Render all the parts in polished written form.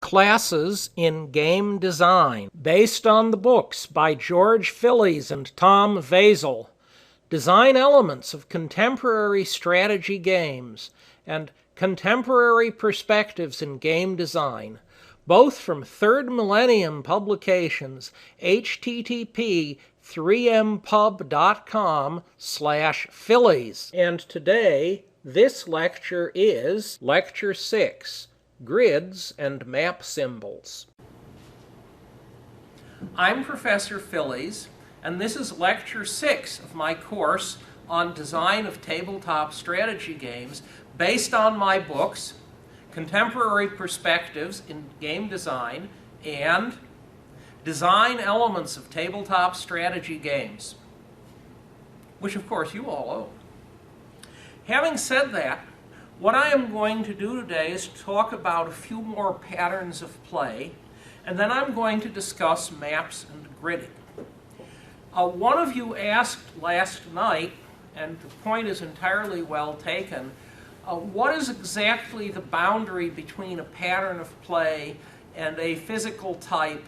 Classes in Game Design, based on the books by George Phillies and Tom Vasel, Design Elements of Contemporary Strategy Games, and Contemporary Perspectives in Game Design, both from Third Millennium Publications, http 3mpub.com/Phillies. And today, this lecture is Lecture 6, Grids and Map Symbols. I'm Professor Phillies, and this is Lecture 6 of my course on design of tabletop strategy games based on my books, Contemporary Perspectives in Game Design, and Design Elements of Tabletop Strategy Games, which of course you all own. Having said that, what I am going to do today is talk about a few more patterns of play, and then I'm going to discuss maps and gridding. One of you asked last night, and the point is entirely well taken, what is exactly the boundary between a pattern of play and a physical type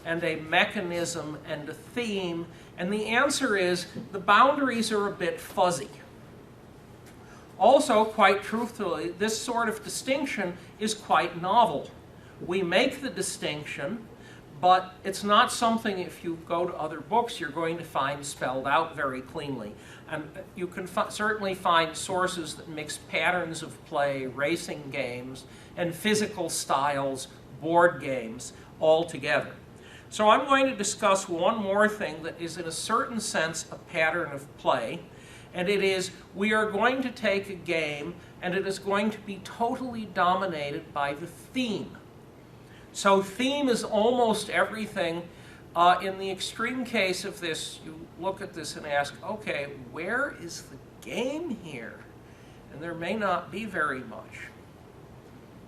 and a mechanism and a theme? And the answer is the boundaries are a bit fuzzy. Also, quite truthfully, this sort of distinction is quite novel. We make the distinction, but it's not something, if you go to other books, you're going to find spelled out very cleanly. And you can certainly find sources that mix patterns of play, racing games, and physical styles, board games, all together. So I'm going to discuss one more thing that is in a certain sense a pattern of play, and it is we are going to take a game and it is going to be totally dominated by the theme. So theme is almost everything. In the extreme case of this, you look at this and ask, okay, where is the game here? And there may not be very much.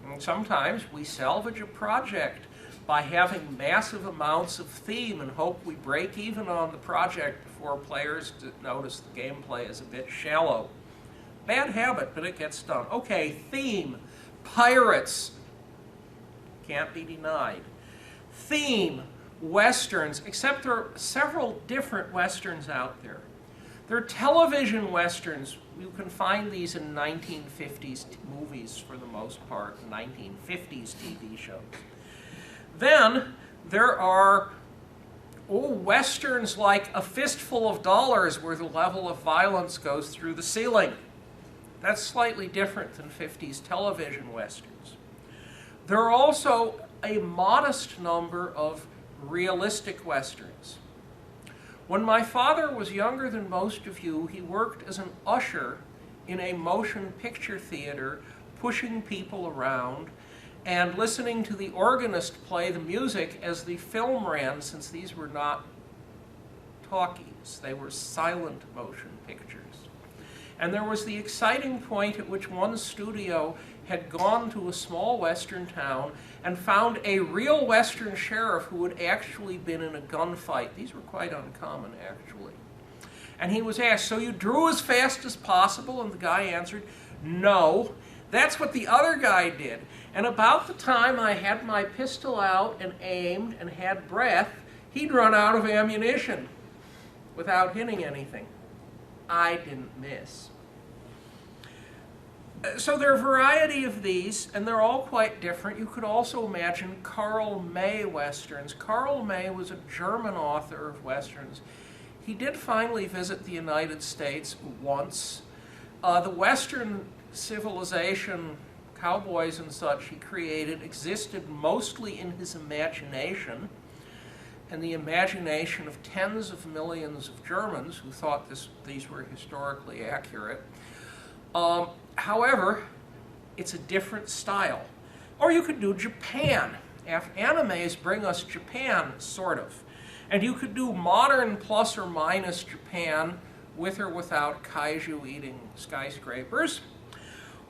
And sometimes we salvage a project by having massive amounts of theme and hope we break even on the project before players notice the gameplay is a bit shallow. Bad habit, but it gets done. Okay, theme, pirates, can't be denied. Theme, westerns, except there are several different westerns out there. There are television westerns. You can find these in 1950s movies for the most part, 1950s TV shows. Then there are westerns like A Fistful of Dollars, where the level of violence goes through the ceiling. That's slightly different than 50s television westerns. There are also a modest number of realistic westerns. When my father was younger than most of you, he worked as an usher in a motion picture theater, pushing people around and listening to the organist play the music as the film ran, since these were not talkies, they were silent motion pictures. And there was the exciting point at which one studio had gone to a small western town and found a real western sheriff who had actually been in a gunfight. These were quite uncommon, actually. And he was asked, so you drew as fast as possible? And the guy answered, no. That's what the other guy did. And about the time I had my pistol out and aimed and had breath, he'd run out of ammunition without hitting anything. I didn't miss. So there are a variety of these, and they're all quite different. You could also imagine Karl May westerns. Karl May was a German author of westerns. He did finally visit the United States once. The Western civilization, cowboys and such he created, existed mostly in his imagination and the imagination of tens of millions of Germans who thought these were historically accurate. However, it's a different style. Or you could do Japan. Animes bring us Japan, sort of. And you could do modern plus or minus Japan with or without kaiju eating skyscrapers.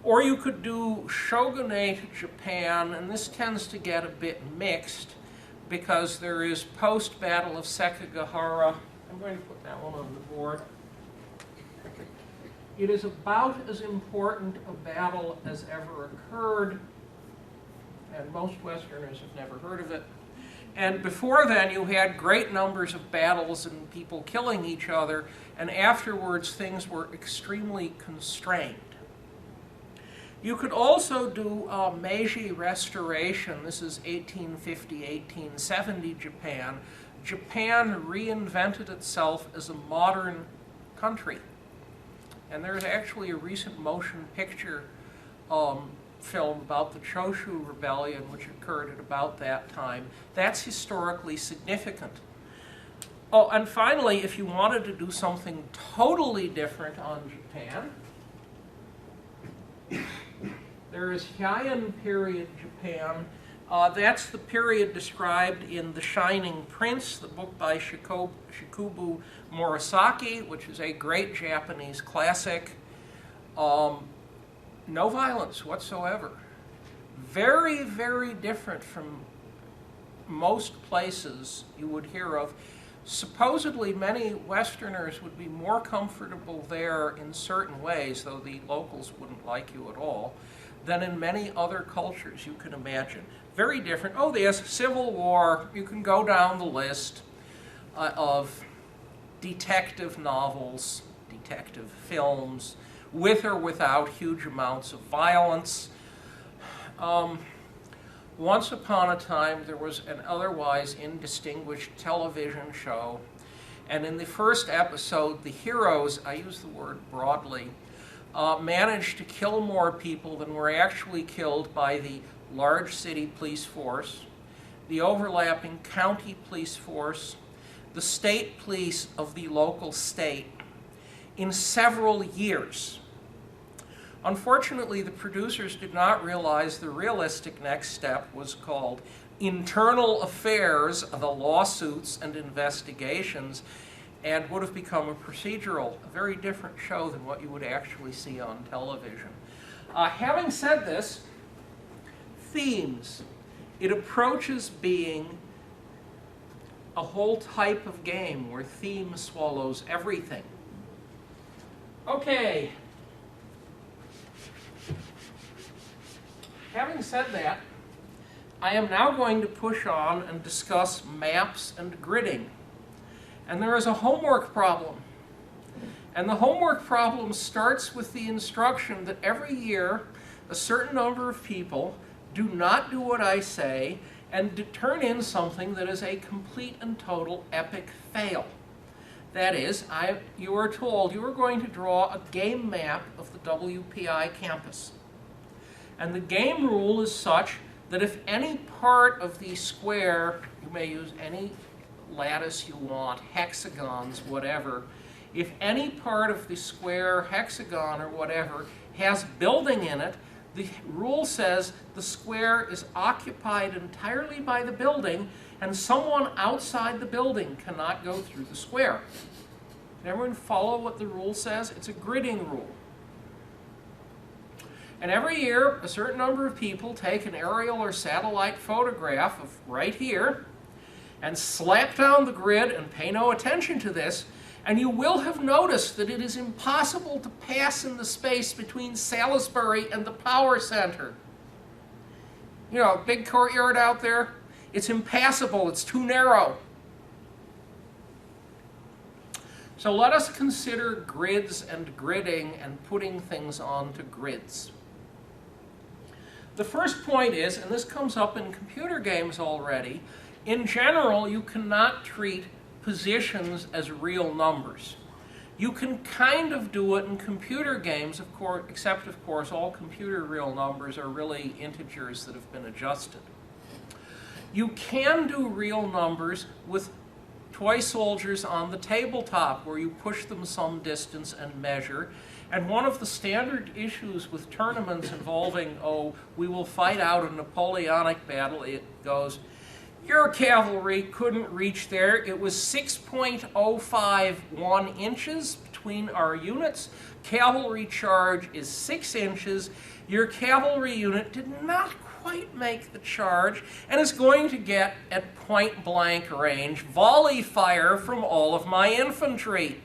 Or you could do Shogunate Japan, and this tends to get a bit mixed because there is post-Battle of Sekigahara. I'm going to put that one on the board. It is about as important a battle as ever occurred. and most Westerners have never heard of it. And before then, you had great numbers of battles and people killing each other, and afterwards things were extremely constrained. You could also do Meiji Restoration. This is 1850, 1870 Japan. Japan reinvented itself as a modern country. And there's actually a recent motion picture film about the Choshu Rebellion, which occurred at about that time. That's historically significant. Oh, and finally, if you wanted to do something totally different on Japan, there is Heian period Japan. That's the period described in The Shining Prince, the book by Shikubu Murasaki, which is a great Japanese classic. No violence whatsoever. Very, very different from most places you would hear of. Supposedly, many Westerners would be more comfortable there in certain ways, though the locals wouldn't like you at all, than in many other cultures you can imagine. Very different. Oh, there's Civil War. You can go down the list of detective novels, detective films, with or without huge amounts of violence. Once upon a time, there was an otherwise indistinguished television show, and in the first episode, the heroes, I use the word broadly, managed to kill more people than were actually killed by the large city police force, the overlapping county police force, the state police of the local state, in several years. Unfortunately, the producers did not realize the realistic next step was called internal affairs, the lawsuits and investigations, and would have become a procedural, a very different show than what you would actually see on television. Having said this, themes. It approaches being a whole type of game where theme swallows everything. Okay. Having said that, I am now going to push on and discuss maps and gridding. And there is a homework problem. And the homework problem starts with the instruction that every year a certain number of people do not do what I say and turn in something that is a complete and total epic fail. That is, you are told you are going to draw a game map of the WPI campus. And the game rule is such that if any part of the square, you may use any lattice you want, hexagons, whatever, if any part of the square, hexagon, or whatever has building in it, the rule says the square is occupied entirely by the building and someone outside the building cannot go through the square. Can everyone follow what the rule says? It's a gridding rule. And every year, a certain number of people take an aerial or satellite photograph of right here and slap down the grid and pay no attention to this, and you will have noticed that it is impossible to pass in the space between Salisbury and the power center. You know, big courtyard out there, it's impassable, it's too narrow. So let us consider grids and gridding and putting things onto grids. The first point is, and this comes up in computer games already, in general you cannot treat positions as real numbers. You can kind of do it in computer games, of course, except of course all computer real numbers are really integers that have been adjusted. You can do real numbers with toy soldiers on the tabletop where you push them some distance and measure. And one of the standard issues with tournaments involving, oh, we will fight out a Napoleonic battle, it goes, your cavalry couldn't reach there. It was 6.051 inches between our units. Cavalry charge is 6 inches. Your cavalry unit did not quite make the charge and is going to get at point blank range volley fire from all of my infantry.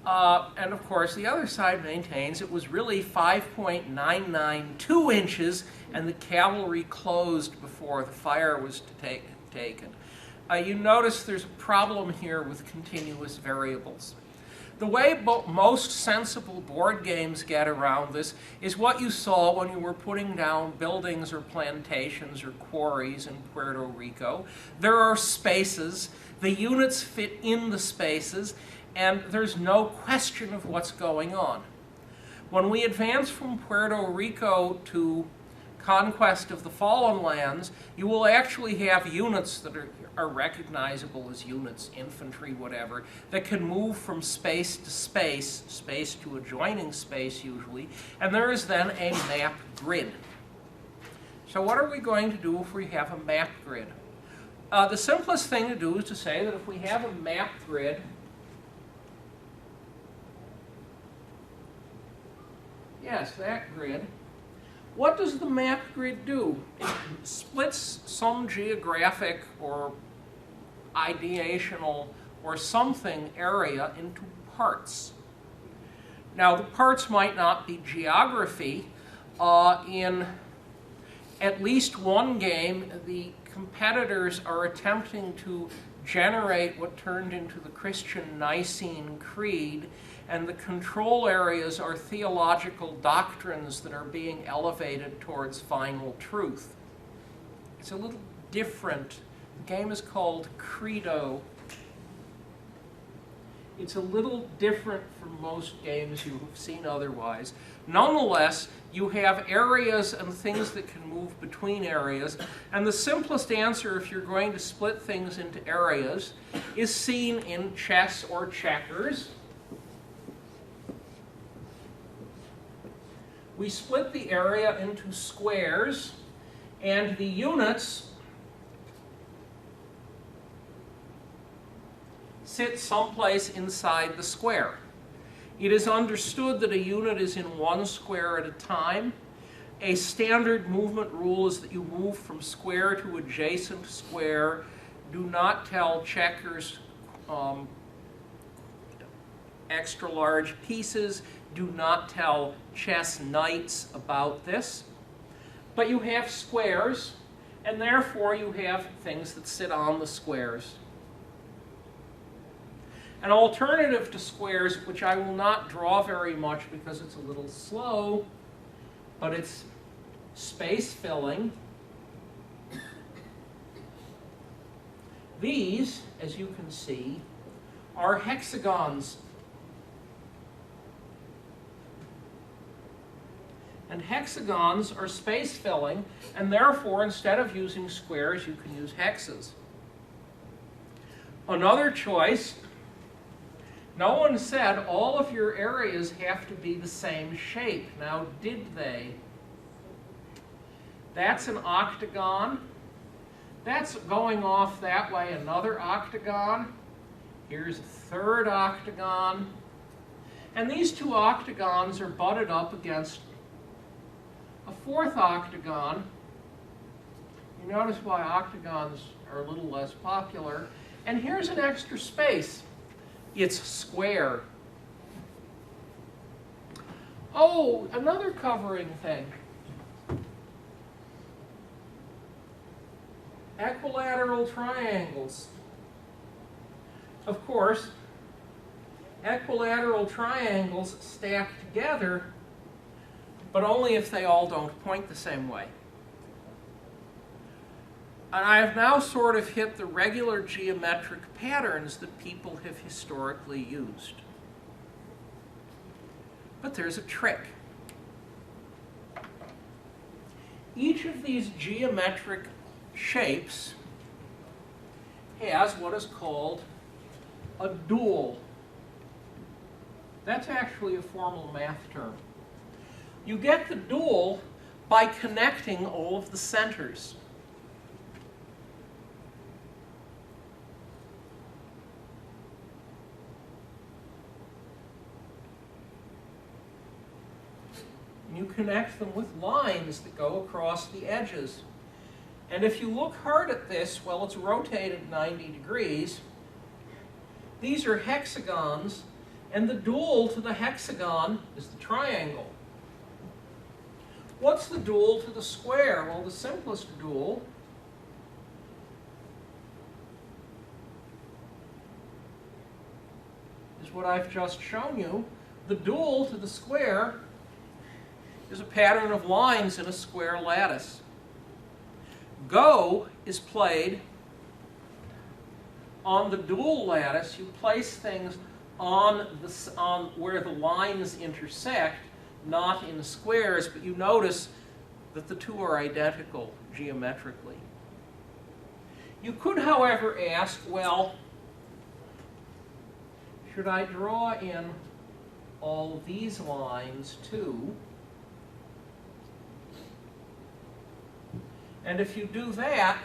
And of course, the other side maintains it was really 5.992 inches, and the cavalry closed before the fire was taken. You notice there's a problem here with continuous variables. The way most sensible board games get around this is what you saw when you were putting down buildings or plantations or quarries in Puerto Rico. There are spaces, the units fit in the spaces, and there's no question of what's going on. When we advance from Puerto Rico to conquest of the Fallen Lands, you will actually have units that are recognizable as units, infantry, whatever, that can move from space to space, space to adjoining space usually, and there is then a map grid. So what are we going to do if we have a map grid? The simplest thing to do is to say that if we have a map grid, yes, that grid, what does the map grid do? It splits some geographic or ideational or something area into parts. Now, the parts might not be geography. In at least one game, the competitors are attempting to generate what turned into the Christian Nicene Creed, and the control areas are theological doctrines that are being elevated towards final truth. It's a little different. The game is called Credo. It's a little different from most games you have seen otherwise. Nonetheless, you have areas and things that can move between areas, and the simplest answer if you're going to split things into areas is seen in chess or checkers. We split the area into squares, and the units sit someplace inside the square. It is understood that a unit is in one square at a time. A standard movement rule is that you move from square to adjacent square. Do not tell checkers extra large pieces. Do not tell chess knights about this. But you have squares, and therefore you have things that sit on the squares. An alternative to squares, which I will not draw very much because it's a little slow, but it's space filling. These, as you can see, are hexagons. And hexagons are space filling, and therefore instead of using squares, you can use hexes. Another choice, no one said all of your areas have to be the same shape. Now, did they? That's an octagon. That's going off that way, another octagon. Here's a third octagon. And these two octagons are butted up against a fourth octagon. You notice why octagons are a little less popular. And here's an extra space. It's square. Oh, another covering thing. Equilateral triangles. Of course, equilateral triangles stack together, but only if they all don't point the same way. And I have now sort of hit the regular geometric patterns that people have historically used. But there's a trick. Each of these geometric shapes has what is called a dual. That's actually a formal math term. You get the dual by connecting all of the centers. You connect them with lines that go across the edges. And if you look hard at this, well, it's rotated 90 degrees. These are hexagons, And the dual to the hexagon is the triangle. What's the dual to the square? Well, the simplest dual is what I've just shown you. The dual to the square is a pattern of lines in a square lattice. Go is played on the dual lattice. You place things on where the lines intersect, not in squares, but you notice that the two are identical geometrically. You could, however, ask, well, should I draw in all of these lines too? And if you do that,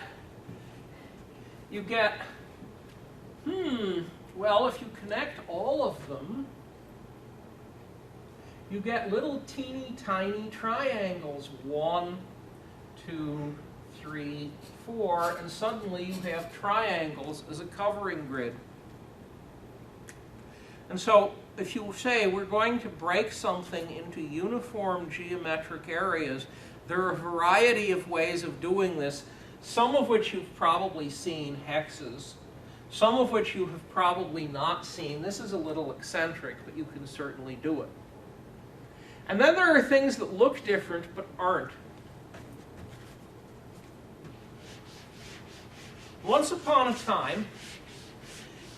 you get, well, if you connect all of them, you get little teeny tiny triangles, 1, 2, 3, 4, and suddenly you have triangles as a covering grid. And so if you say we're going to break something into uniform geometric areas, there are a variety of ways of doing this, some of which you've probably seen, hexes, some of which you have probably not seen. This is a little eccentric, but you can certainly do it. And then there are things that look different but aren't. Once upon a time,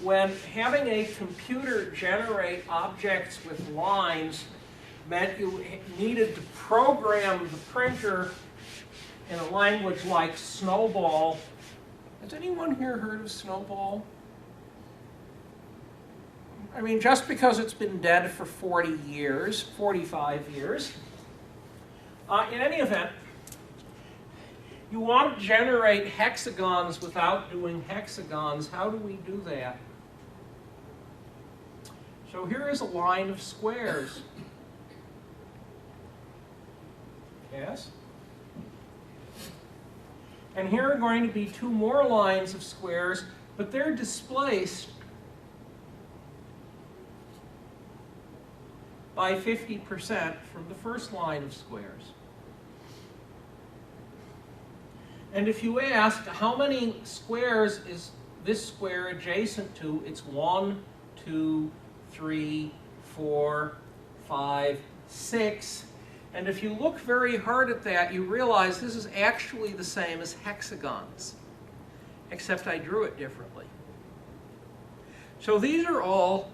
when having a computer generate objects with lines meant you needed to program the printer in a language like Snowball. Has anyone here heard of Snowball? I mean, just because it's been dead for 40 years, 45 years. In any event, you want to generate hexagons without doing hexagons. How do we do that? So here is a line of squares. Yes? And here are going to be two more lines of squares, but they're displaced by 50% from the first line of squares. And if you ask how many squares is this square adjacent to, it's 1, 2, 3, 4, 5, 6. And if you look very hard at that, you realize this is actually the same as hexagons, except I drew it differently. So these are all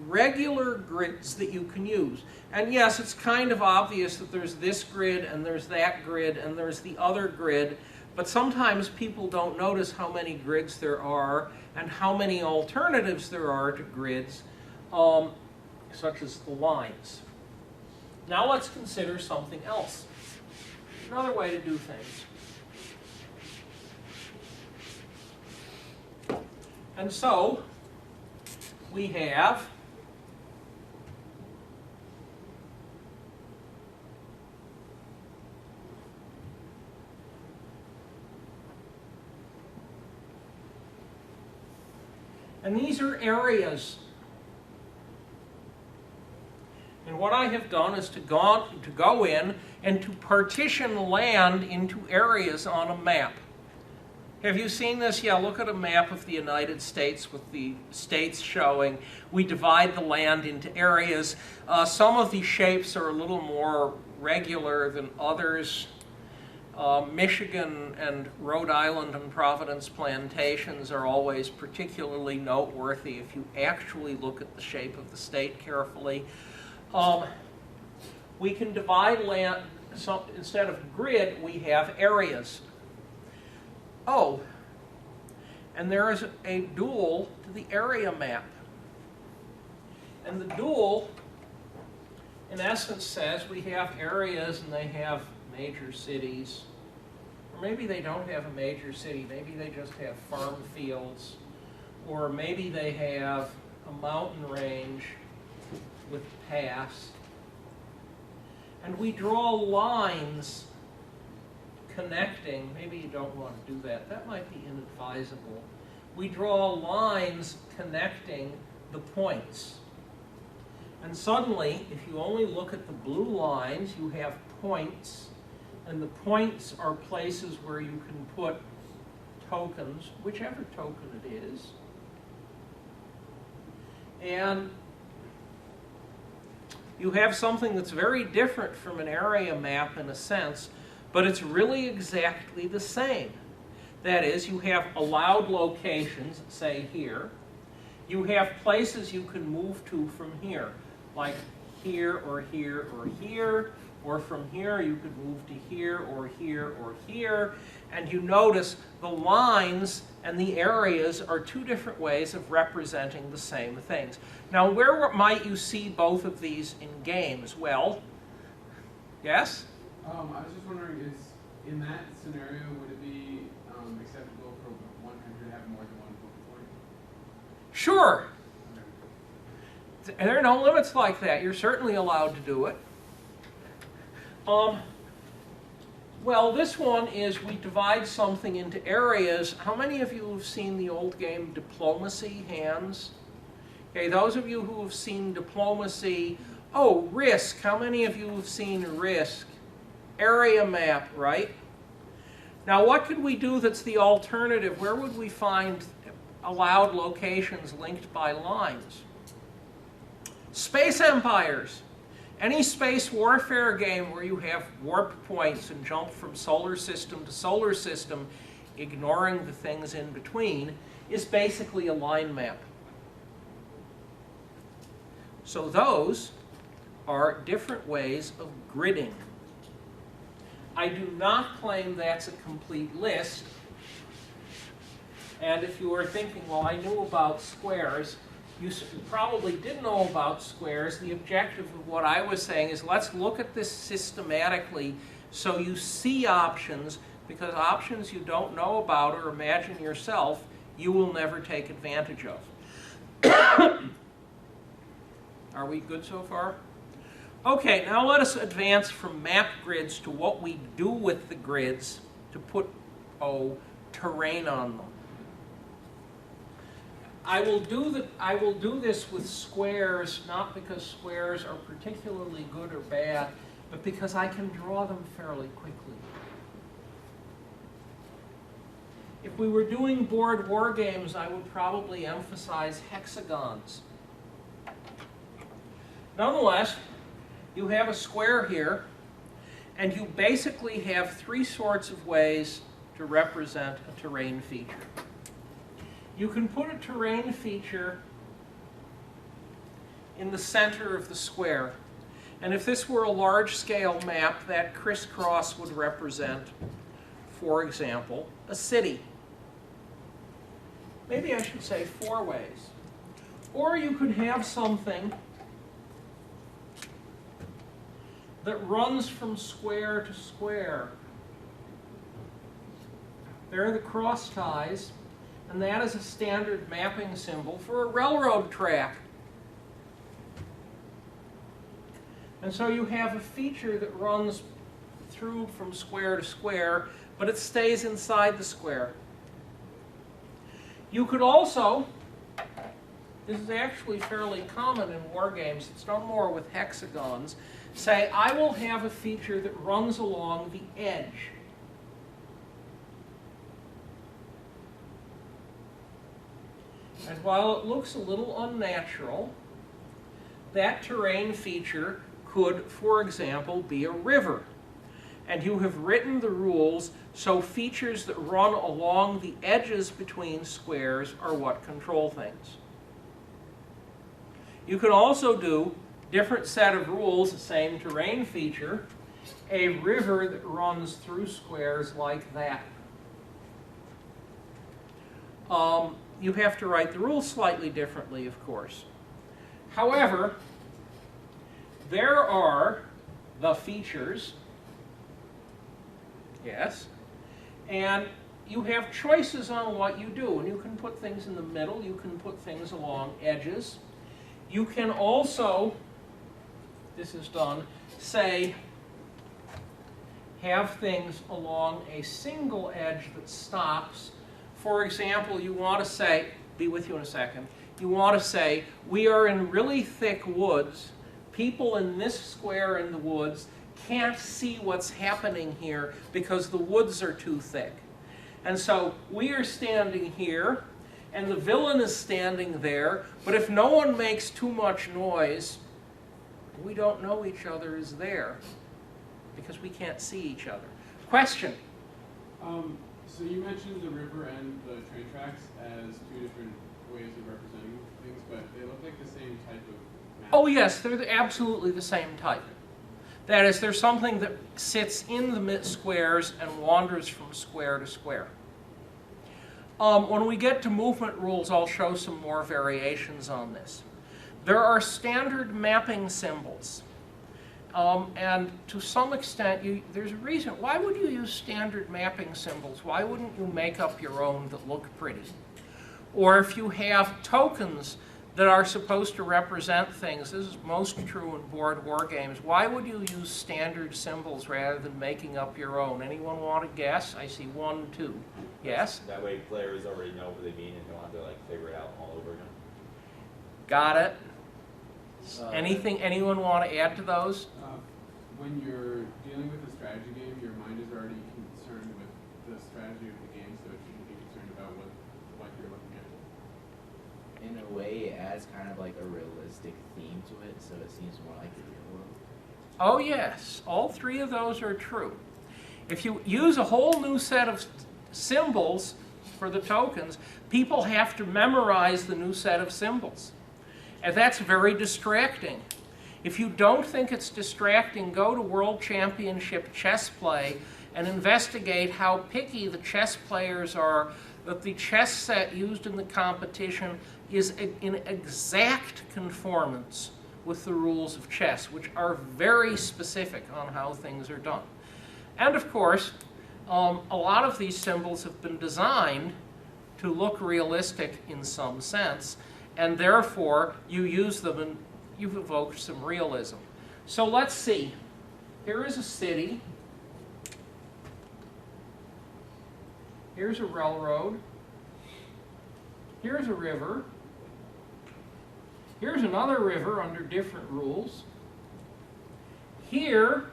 regular grids that you can use. And yes, it's kind of obvious that there's this grid, and there's that grid, and there's the other grid, but sometimes people don't notice how many grids there are and how many alternatives there are to grids, such as the lines. Now let's consider something else. Another way to do things. And so we have and these are areas. And what I have done is to go in and to partition land into areas on a map. Have you seen this? Yeah, look at a map of the United States with the states showing. We divide the land into areas. Some of these shapes are a little more regular than others. Michigan and Rhode Island and Providence plantations are always particularly noteworthy if you actually look at the shape of the state carefully. We can divide land, so instead of grid, we have areas. Oh, and there is a dual to the area map. And the dual, in essence, says we have areas and they have major cities. Or maybe they don't have a major city. Maybe they just have farm fields. Or maybe they have a mountain range with pass. And we draw lines connecting. Maybe you don't want to do that. That might be inadvisable. We draw lines connecting the points. And suddenly, if you only look at the blue lines, you have points. And the points are places where you can put tokens, whichever token it is. And you have something that's very different from an area map in a sense, but it's really exactly the same. That is, you have allowed locations, say here. You have places you can move to from here, like here or here or here, or from here you could move to here or here or here. And you notice the lines and the areas are two different ways of representing the same things. Now, where might you see both of these in games? Well, yes? I was just wondering, in that scenario, would it be acceptable for one country to have more than one focal point? Sure. There are no limits like that. You're certainly allowed to do it. Well, this one is we divide something into areas. How many of you have seen the old game Diplomacy? Hands? Okay, those of you who have seen Diplomacy, oh, Risk. How many of you have seen Risk? Area map, right? Now, what could we do that's the alternative? Where would we find allowed locations linked by lines? Space Empires. Any space warfare game where you have warp points and jump from solar system to solar system, ignoring the things in between, is basically a line map. So those are different ways of gridding. I do not claim that's a complete list. And if you are thinking, well, I knew about squares, you probably did know about squares. The objective of what I was saying is let's look at this systematically so you see options, because options you don't know about or imagine yourself, you will never take advantage of. Are we good so far? Okay, now let us advance from map grids to what we do with the grids to put, terrain on them. I will do this with squares, not because squares are particularly good or bad, but because I can draw them fairly quickly. If we were doing board war games, I would probably emphasize hexagons. Nonetheless, you have a square here, and you basically have three sorts of ways to represent a terrain feature. You can put a terrain feature in the center of the square. And if this were a large-scale map, that crisscross would represent, for example, a city. Maybe I should say 4 ways. Or you could have something that runs from square to square. There are the cross ties. And that is a standard mapping symbol for a railroad track. And so you have a feature that runs through from square to square, but it stays inside the square. You could also, this is actually fairly common in war games, it's done more with hexagons, say I will have a feature that runs along the edge. And while it looks a little unnatural, that terrain feature could, for example, be a river. And you have written the rules so features that run along the edges between squares are what control things. You can also do different set of rules, same terrain feature, a river that runs through squares like that. You have to write the rules slightly differently, of course. However, there are the features, yes, and you have choices on what you do. And you can put things in the middle, you can put things along edges. You can also, this is done, say, have things along a single edge that stops. For example, you want to say, be with you in a second, you want to say, we are in really thick woods. People in this square in the woods can't see what's happening here because the woods are too thick. And so we are standing here, and the villain is standing there, but if no one makes too much noise, we don't know each other is there because we can't see each other. Question? So you mentioned the river and the train tracks as two different ways of representing things, but they look like the same type of map. Oh yes, they're absolutely the same type. That is, there's something that sits in the mid squares and wanders from square to square. When we get to movement rules, I'll show some more variations on this. There are standard mapping symbols. And to some extent, there's a reason. Why would you use standard mapping symbols? Why wouldn't you make up your own that look pretty? Or if you have tokens that are supposed to represent things, this is most true in board war games, why would you use standard symbols rather than making up your own? Anyone want to guess? I see 1, 2. Yes? That way players already know what they mean and don't have to like figure it out all over again. Got it? Anyone want to add to those? When you're dealing with a strategy game, your mind is already concerned with the strategy of the game, so it shouldn't be concerned about what you're looking at. In a way, it adds kind of like a realistic theme to it, so it seems more like the real world. Oh yes, all 3 of those are true. If you use a whole new set of symbols for the tokens, people have to memorize the new set of symbols. And that's very distracting. If you don't think it's distracting, go to World Championship chess play and investigate how picky the chess players are, that the chess set used in the competition is in exact conformance with the rules of chess, which are very specific on how things are done. And of course, a lot of these symbols have been designed to look realistic in some sense, and therefore you use them and you've evoked some realism. So let's see. Here is a city. Here's a railroad. Here's a river. Here's another river under different rules. Here,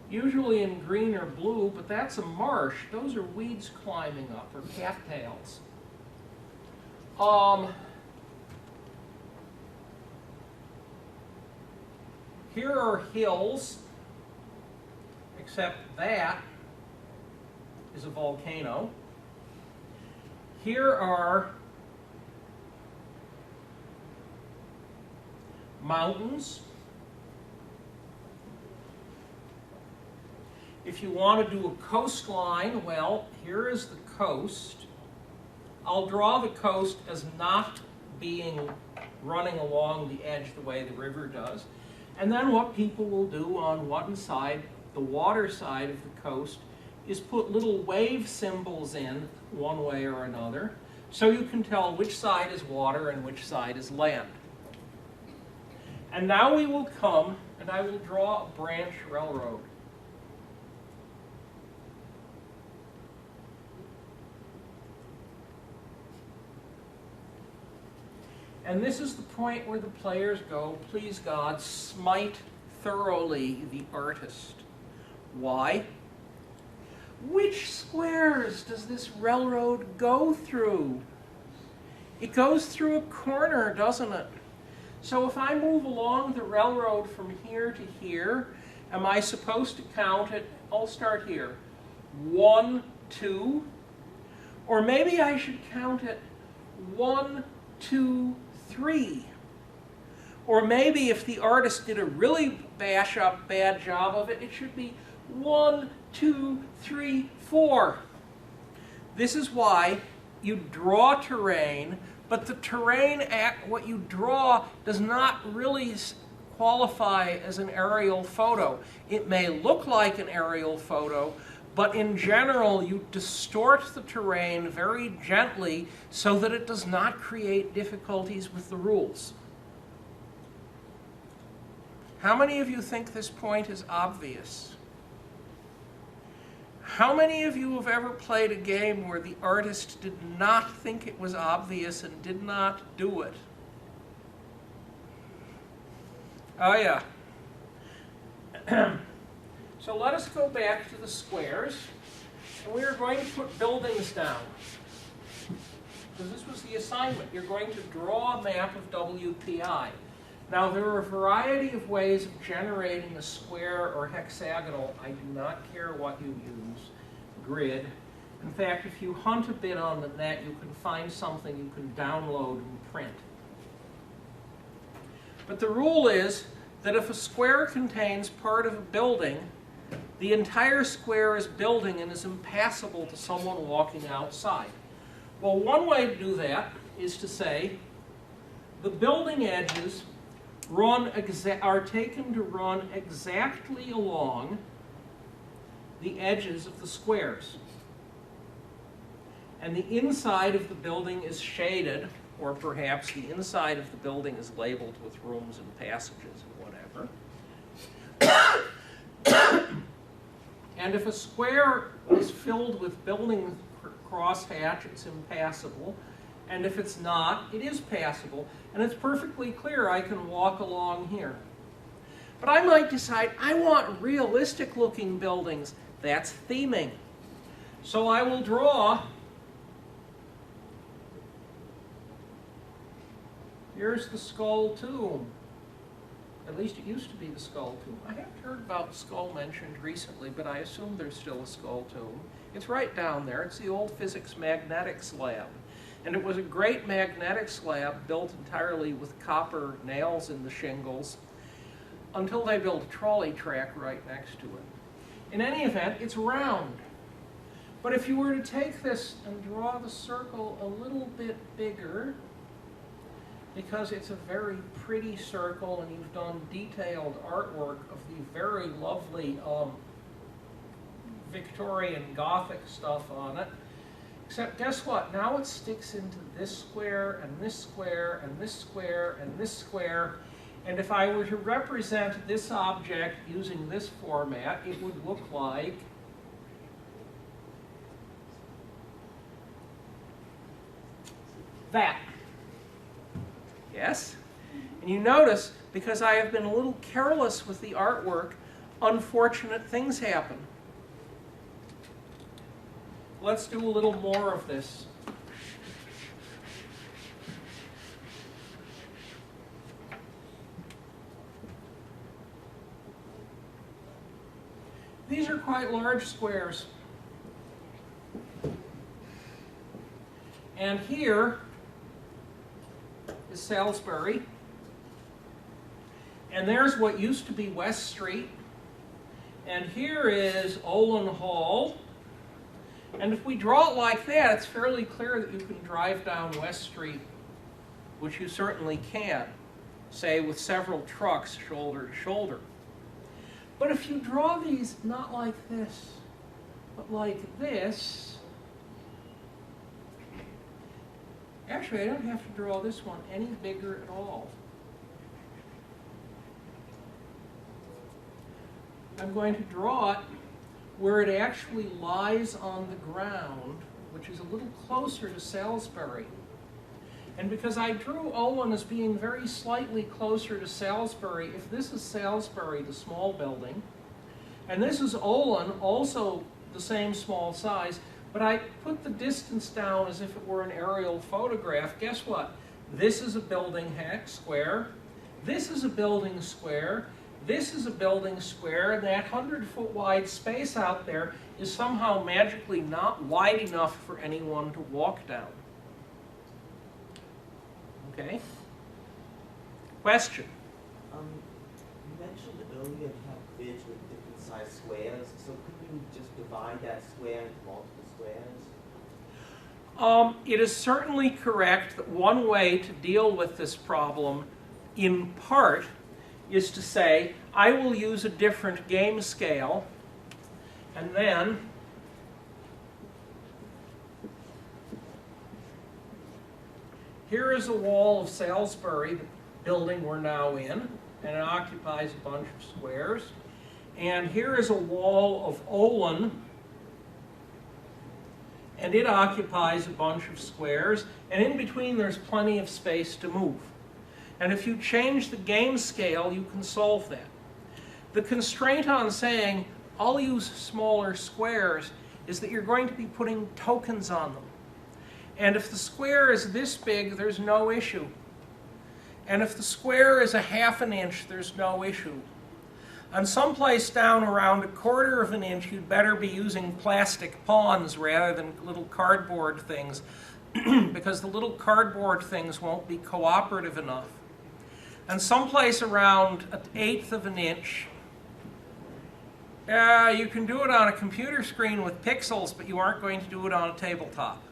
usually in green or blue, but that's a marsh. Those are weeds climbing up, or cattails. Here are hills, except that is a volcano. Here are mountains. If you want to do a coastline, well, here is the coast. I'll draw the coast as not being running along the edge the way the river does. And then what people will do on one side, the water side of the coast, is put little wave symbols in one way or another, so you can tell which side is water and which side is land. And now we will come, and I will draw a branch railroad. And this is the point where the players go, please God, smite thoroughly the artist. Why? Which squares does this railroad go through? It goes through a corner, doesn't it? So if I move along the railroad from here to here, am I supposed to count it? I'll start here. 1, 2. Or maybe I should count it 1, 2, 3. Or maybe if the artist did a really bad job of it, it should be 1, 2, 3, 4. This is why you draw terrain, but the terrain, what you draw, does not really qualify as an aerial photo. It may look like an aerial photo, but in general, you distort the terrain very gently so that it does not create difficulties with the rules. How many of you think this point is obvious? How many of you have ever played a game where the artist did not think it was obvious and did not do it? Oh yeah. So let us go back to the squares, and we are going to put buildings down. Because this was the assignment. You're going to draw a map of WPI. Now there are a variety of ways of generating a square or hexagonal. I do not care what you use. Grid. In fact, if you hunt a bit on the net, you can find something you can download and print. But the rule is that if a square contains part of a building, the entire square is building and is impassable to someone walking outside. Well, one way to do that is to say the building edges are taken to run exactly along the edges of the squares. And the inside of the building is shaded, or perhaps the inside of the building is labeled with rooms and passages and whatever. And if a square is filled with building crosshatch, it's impassable. And if it's not, it is passable. And it's perfectly clear I can walk along here. But I might decide I want realistic looking buildings. That's theming. So I will draw. Here's the skull tomb. At least it used to be the skull tomb. I haven't heard about skull mentioned recently, but I assume there's still a skull tomb. It's right down there. It's the old physics magnetics lab. And it was a great magnetics lab built entirely with copper nails in the shingles until they built a trolley track right next to it. In any event, it's round. But if you were to take this and draw the circle a little bit bigger, because it's a very pretty circle and you've done detailed artwork of the very lovely Victorian Gothic stuff on it. Except guess what? Now it sticks into this square and this square and this square and this square. And if I were to represent this object using this format, it would look like that. Yes? And you notice, because I have been a little careless with the artwork, unfortunate things happen. Let's do a little more of this. These are quite large squares. And here is Salisbury. And there's what used to be West Street. And here is Olin Hall. And if we draw it like that, it's fairly clear that you can drive down West Street, which you certainly can, say with several trucks shoulder to shoulder. But if you draw these not like this, but like this, actually I don't have to draw this one any bigger at all. I'm going to draw it where it actually lies on the ground, which is a little closer to Salisbury. And because I drew Olin as being very slightly closer to Salisbury, if this is Salisbury, the small building, and this is Olin, also the same small size, but I put the distance down as if it were an aerial photograph, guess what? This is a building square, this is a building square, this is a building square, and that 100-foot wide space out there is somehow magically not wide enough for anyone to walk down. Okay? Question? You mentioned earlier you have grids with different size squares, so could you just divide that square into multiple squares? It is certainly correct that one way to deal with this problem, in part, is to say, I will use a different game scale, and then here is a wall of Salisbury, the building we're now in, and it occupies a bunch of squares. And here is a wall of Olin, and it occupies a bunch of squares, and in between there's plenty of space to move. And if you change the game scale, you can solve that. The constraint on saying, I'll use smaller squares, is that you're going to be putting tokens on them. And if the square is this big, there's no issue. And if the square is a ½ an inch, there's no issue. And someplace down around 1/4 of an inch, you'd better be using plastic pawns rather than little cardboard things, because the little cardboard things won't be cooperative enough. And someplace around 1/8 of an inch, you can do it on a computer screen with pixels, but you aren't going to do it on a tabletop.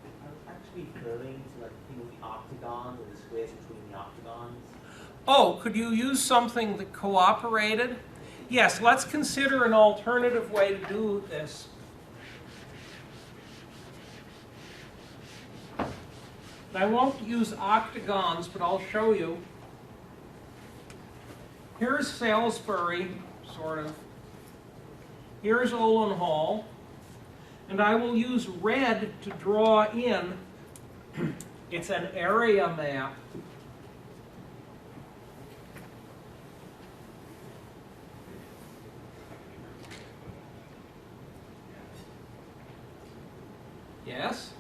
I was actually referring to like the thing with the octagons or the squares between the octagons. Oh, could you use something that cooperated? Yes, let's consider an alternative way to do this. I won't use octagons, but I'll show you. Here's Salisbury, sort of. Here's Olin Hall. And I will use red to draw in. It's an area map. Yes?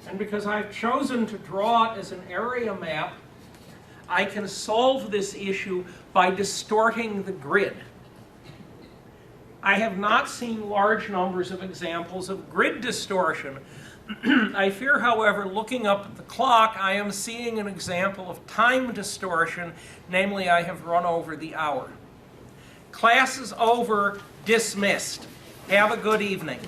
And because I've chosen to draw it as an area map, I can solve this issue by distorting the grid. I have not seen large numbers of examples of grid distortion. I fear, however, looking up at the clock, I am seeing an example of time distortion, namely I have run over the hour. Class is over, dismissed. Have a good evening.